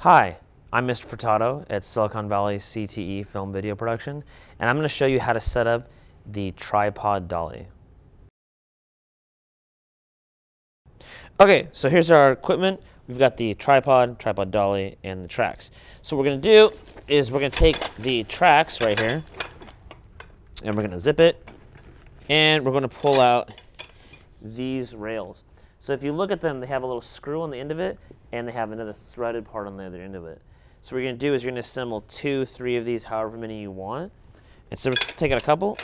Hi, I'm Mr. Furtado at Silicon Valley CTE Film Video Production, and I'm going to show you how to set up the tripod dolly. Okay, so here's our equipment. We've got the tripod dolly, and the tracks. So what we're going to do is we're going to take the tracks right here, and we're going to zip it, and we're going to pull out these rails. So if you look at them, they have a little screw on the end of it, and they have another threaded part on the other end of it. So what you're going to do is you're going to assemble 2, 3 of these, however many you want. And so let's take out a couple.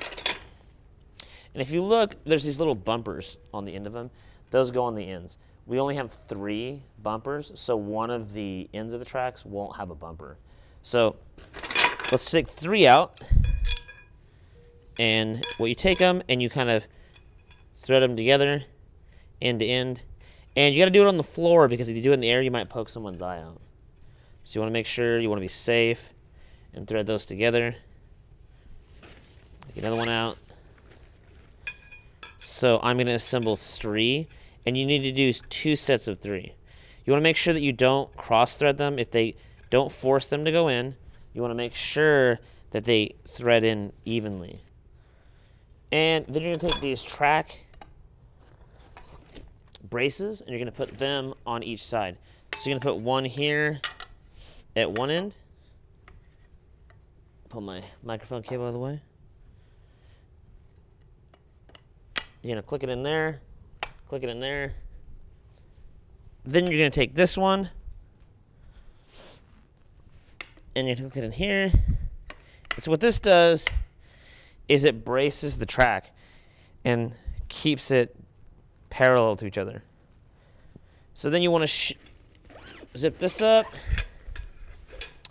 And if you look, there's these little bumpers on the end of them. Those go on the ends. We only have 3 bumpers, so one of the ends of the tracks won't have a bumper. So let's take 3 out. And you take them and you kind of thread them together, end to end. And you got to do it on the floor because if you do it in the air, you might poke someone's eye out. So you want to make sure, you want to be safe and thread those together. Take another one out. So I'm going to assemble 3, and you need to do 2 sets of 3. You want to make sure that you don't cross thread them. If they don't force them to go in, you want to make sure that they thread in evenly. And then you're going to take these track braces, and you're going to put them on each side. So you're going to put one here at one end. Pull my microphone cable out of the way. You're going to click it in there, click it in there. Then you're going to take this one, and you're going to click it in here. And so what this does is it braces the track and keeps it parallel to each other. So then you want to zip this up,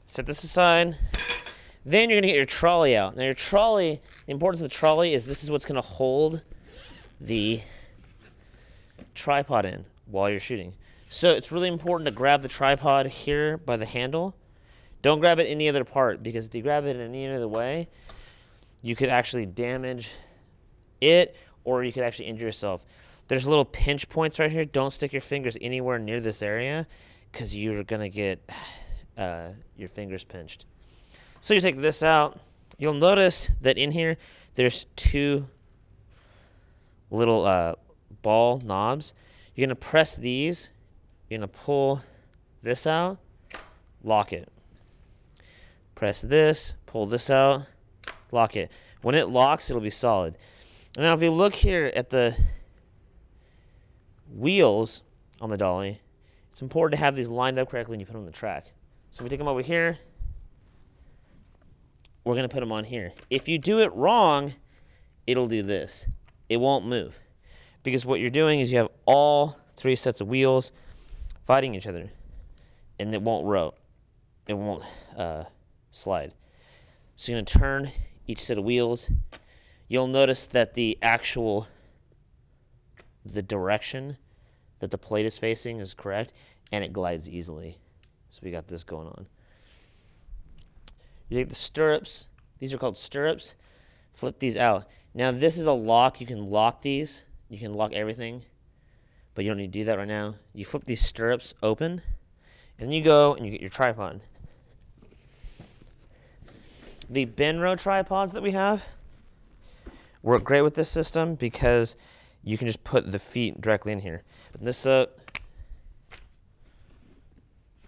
set this aside. Then you're going to get your trolley out. Now your trolley, the importance of the trolley is this is what's going to hold the tripod in while you're shooting. So it's really important to grab the tripod here by the handle. Don't grab it any other part, because if you grab it in any other way, you could actually damage it, or you could actually injure yourself. There's little pinch points right here. Don't stick your fingers anywhere near this area, because you're going to get your fingers pinched. So you take this out. You'll notice that in here, there's 2 little ball knobs. You're going to press these. You're going to pull this out, lock it. Press this, pull this out, lock it. When it locks, it'll be solid. And now if you look here at the wheels on the dolly, it's important to have these lined up correctly when you put them on the track. So if we take them over here, we're going to put them on here. If you do it wrong, it'll do this. It won't move. Because what you're doing is you have all 3 sets of wheels fighting each other, and it won't rotate. It won't slide. So you're going to turn each set of wheels. You'll notice that the direction that the plate is facing is correct, and it glides easily. So we got this going on. You take the stirrups. These are called stirrups. Flip these out. Now this is a lock. You can lock these. You can lock everything, but you don't need to do that right now. You flip these stirrups open, and then you go and you get your tripod. The Benro tripods that we have work great with this system because you can just put the feet directly in here. Put this up,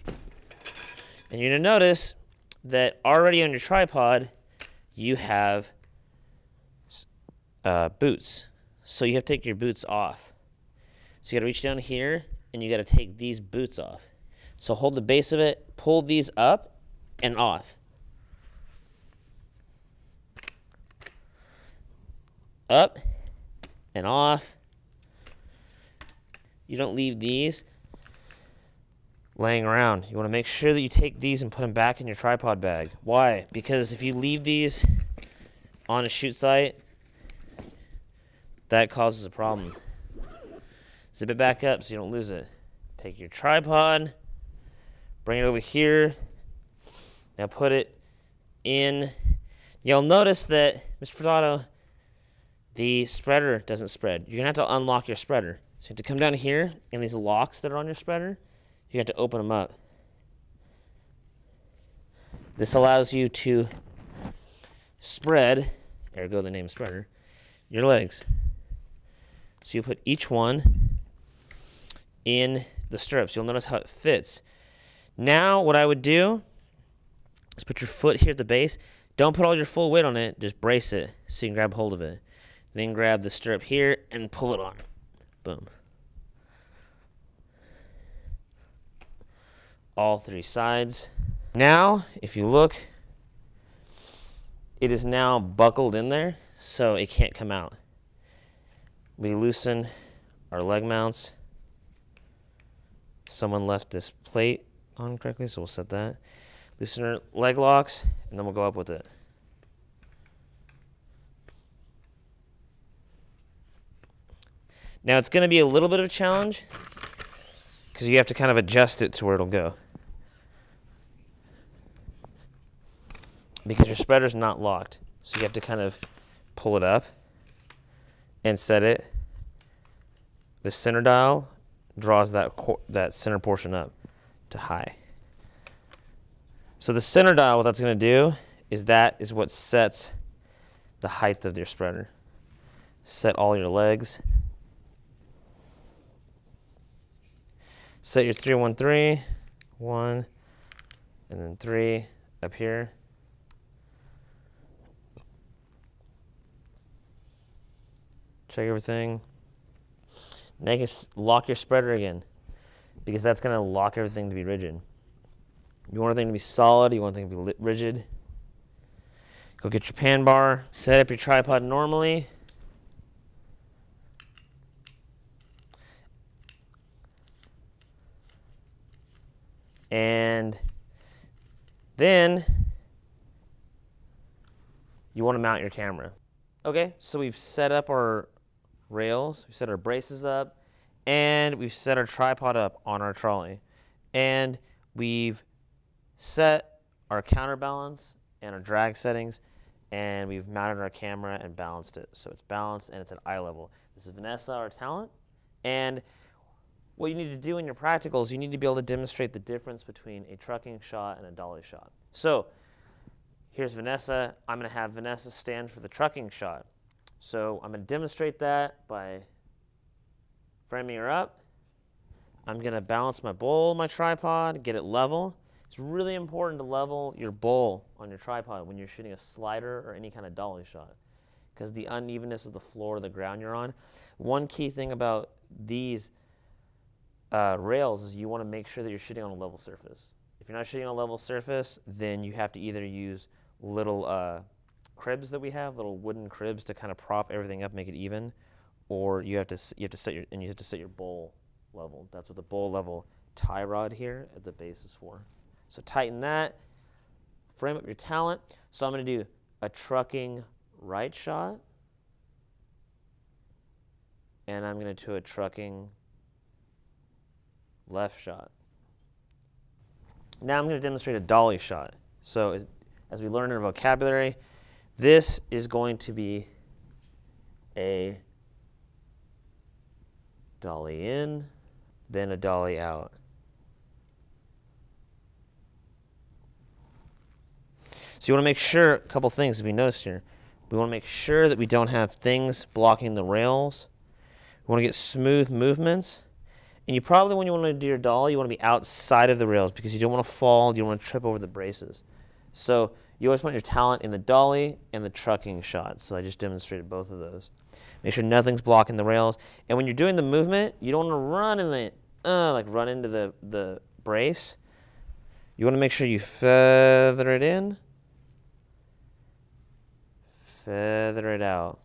and you're going to notice that already on your tripod you have boots. So you have to take your boots off. So you got to reach down here, and you got to take these boots off. So hold the base of it, pull these up and off. Up and off. You don't leave these laying around. You want to make sure that you take these and put them back in your tripod bag. Why? Because if you leave these on a shoot site, that causes a problem. Zip it back up so you don't lose it. Take your tripod, bring it over here. Now put it in. You'll notice that, Mr. Furtado, the spreader doesn't spread. You're going to have to unlock your spreader. So you have to come down here, and these locks that are on your spreader, you have to open them up. This allows you to spread, ergo the name spreader, your legs. So you put each one in the stirrups. You'll notice how it fits. Now what I would do is put your foot here at the base. Don't put all your full weight on it. Just brace it so you can grab hold of it. Then grab the stirrup here and pull it on. Boom. All 3 sides. Now, if you look, it is now buckled in there, so it can't come out. We loosen our leg mounts. Someone left this plate on correctly, so we'll set that. Loosen our leg locks, and then we'll go up with it. Now, it's going to be a little bit of a challenge because you have to kind of adjust it to where it'll go. Because your spreader's not locked. So you have to kind of pull it up and set it. The center dial draws that center portion up to high. So the center dial, what that's going to do is that is what sets the height of your spreader. Set all your legs. Set your 3-1-3, 1, and then 3 up here. Check everything. Now you can lock your spreader again because that's going to lock everything to be rigid. You want everything to be solid. You want everything to be rigid. Go get your pan bar. Set up your tripod normally. And then you want to mount your camera. Okay, so we've set up our rails, we've set our braces up, and we've set our tripod up on our trolley. And we've set our counterbalance and our drag settings, and we've mounted our camera and balanced it. So it's balanced and it's at eye level. This is Vanessa, our talent. And what you need to do in your practicals, you need to be able to demonstrate the difference between a trucking shot and a dolly shot. So here's Vanessa. I'm going to have Vanessa stand for the trucking shot. So I'm going to demonstrate that by framing her up. I'm going to balance my bowl, my tripod, get it level. It's really important to level your bowl on your tripod when you're shooting a slider or any kind of dolly shot because the unevenness of the floor or the ground you're on. One key thing about these rails is you want to make sure that you're shooting on a level surface. If you're not shooting on a level surface, then you have to either use little cribs that we have, little wooden cribs to kind of prop everything up, make it even, or you have to set your bowl level. That's what the bowl level tie rod here at the base is for. So tighten that, frame up your talent. So I'm going to do a trucking right shot, and I'm going to do a trucking left shot. Now I'm going to demonstrate a dolly shot. So as we learn in our vocabulary, this is going to be a dolly in, then a dolly out. So you want to make sure, a couple things we noticed here. We want to make sure that we don't have things blocking the rails. We want to get smooth movements. And you probably, when you want to do your dolly, you want to be outside of the rails because you don't want to fall, you don't want to trip over the braces. So you always want your talent in the dolly and the trucking shot. So I just demonstrated both of those. Make sure nothing's blocking the rails. And when you're doing the movement, you don't want to run in the, like run into the brace. You want to make sure you feather it in, feather it out.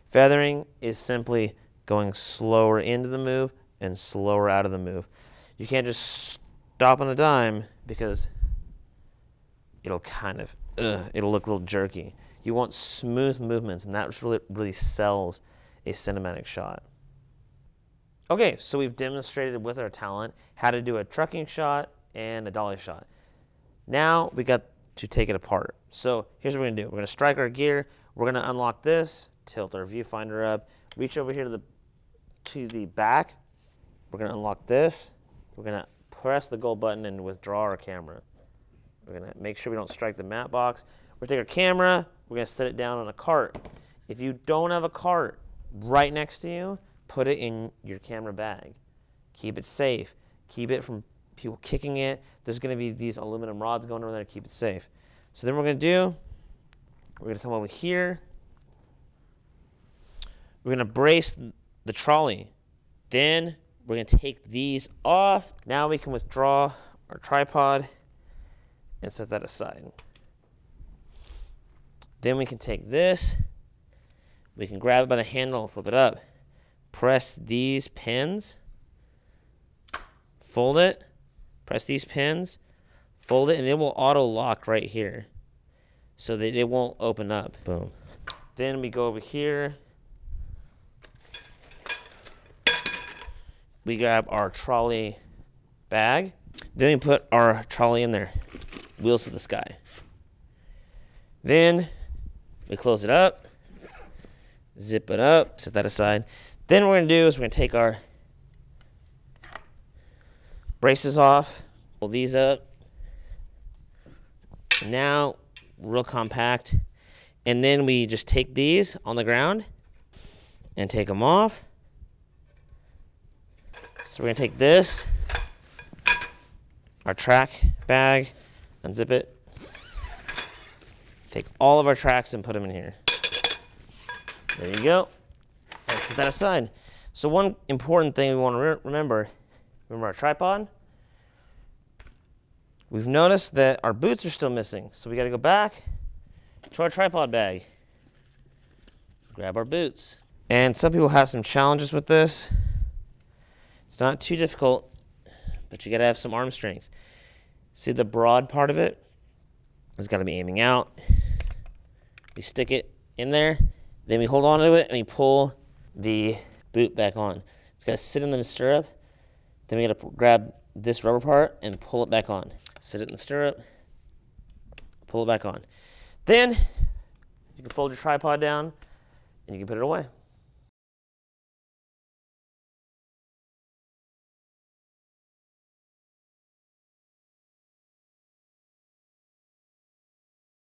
Feathering is simply going slower into the move and slower out of the move. You can't just stop on a dime because it'll kind of, it'll look real jerky. You want smooth movements, and that really sells a cinematic shot. Okay, so we've demonstrated with our talent how to do a trucking shot and a dolly shot. Now we got to take it apart. So here's what we're gonna do. We're gonna strike our gear. We're gonna unlock this, tilt our viewfinder up, reach over here to the back. We're gonna unlock this. We're gonna press the gold button and withdraw our camera. We're gonna make sure we don't strike the mat box. We're gonna take our camera, we're gonna set it down on a cart. If you don't have a cart right next to you, put it in your camera bag. Keep it safe. Keep it from people kicking it. There's gonna be these aluminum rods going over there to keep it safe. So then what we're gonna do, we're gonna come over here. We're gonna brace the trolley. Then we're gonna take these off. Now we can withdraw our tripod and set that aside. Then we can take this, we can grab it by the handle and flip it up. Press these pins, fold it, press these pins, fold it, and it will auto lock right here so that it won't open up. Boom. Then we go over here. We grab our trolley bag. Then we put our trolley in there. Wheels to the sky. Then we close it up. Zip it up. Set that aside. Then what we're going to do is we're going to take our braces off. Pull these up. Now, real compact. And then we just take these on the ground and take them off. So we're going to take this, our track bag, unzip it, take all of our tracks and put them in here. There you go. And set that aside. So one important thing we want to remember our tripod. We've noticed that our boots are still missing, so we got to go back to our tripod bag. Grab our boots. And some people have some challenges with this. It's not too difficult, but you got to have some arm strength. See the broad part of it? It's got to be aiming out. We stick it in there, then we hold on to it and we pull the boot back on. It's got to sit in the stirrup. Then we got to grab this rubber part and pull it back on. Sit it in the stirrup, pull it back on. Then you can fold your tripod down and you can put it away.